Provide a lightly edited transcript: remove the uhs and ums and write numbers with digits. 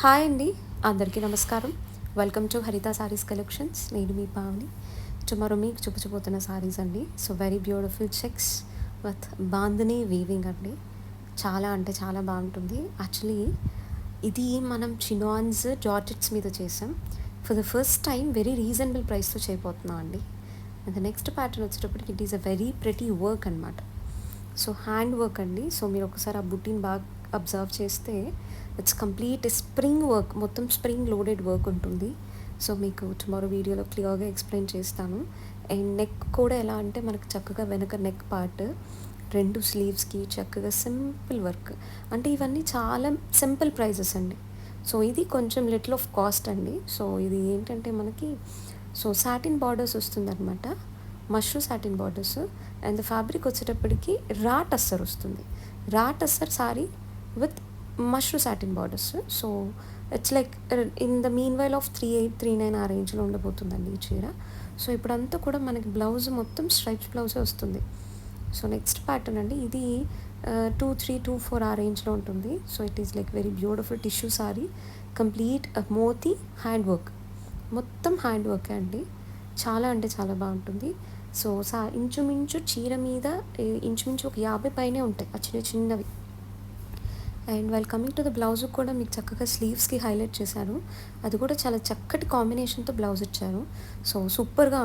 Hi అండి, అందరికీ నమస్కారం. వెల్కమ్ టు హరిత సారీస్ కలెక్షన్స్. నేను మీ పావని. టుమారో మీకు చూపించబోతున్న సారీస్ అండి. So very beautiful checks with bandhani weaving అండి. చాలా అంటే చాలా బాగుంటుంది. యాక్చువల్లీ ఇది మనం చినాన్స్ జార్జెట్స్ మీద చేసాం. For the first time very reasonable ప్రైస్తో చేయబోతున్నాం అండి. అండ్ ద నెక్స్ట్ ప్యాటర్న్ వచ్చేటప్పటికి it is a very pretty work అనమాట. సో హ్యాండ్ వర్క్ అండి. సో మీరు ఒకసారి ఆ బుట్టిని బాగా అబ్జర్వ్ చేస్తే ఇట్స్ కంప్లీట్ స్ప్రింగ్ వర్క్, మొత్తం స్ప్రింగ్ లోడెడ్ వర్క్ ఉంటుంది. సో మీకు టుమారో వీడియోలో క్లియర్గా ఎక్స్ప్లెయిన్ చేస్తాను. అండ్ నెక్ కూడా ఎలా అంటే మనకు చక్కగా వెనక నెక్ పార్ట్, రెండు స్లీవ్స్కి చక్కగా సింపుల్ వర్క్. అంటే ఇవన్నీ చాలా సింపుల్ ప్రైజెస్ అండి. సో ఇది కొంచెం లిటిల్ ఆఫ్ కాస్ట్ అండి. సో ఇది ఏంటంటే మనకి సాటిన్ బార్డర్స్ వస్తుందన్నమాట, mashru satin borders. And fabric వచ్చేటప్పటికి రా టస్సర్ వస్తుంది. రా tussar sorry with mashru satin borders. So it's like in the mean while of 3839 ఆ రేంజ్లో ఉండబోతుందండి ఈ చీర. సో ఇప్పుడంతా కూడా మనకి బ్లౌజ్ మొత్తం స్ట్రైప్స్ బ్లౌజే వస్తుంది. సో నెక్స్ట్ ప్యాటర్న్ అండి, ఇది 2324 ఆ రేంజ్లో ఉంటుంది. So it is like very beautiful tissue sari, complete మోతీ హ్యాండ్ వర్క్, మొత్తం హ్యాండ్ వర్కే అండి. చాలా అంటే చాలా బాగుంటుంది. సో ఇంచుమించు చీర మీద ఇంచుమించు ఒక 50 పైనే ఉంటాయి ఆ చిన్న చిన్నవి. And while coming to the blouse కూడా మీకు చక్కగా స్లీవ్స్కి హైలైట్ చేశారు. అది కూడా చాలా చక్కటి కాంబినేషన్తో బ్లౌజ్ ఇచ్చారు. సో సూపర్గా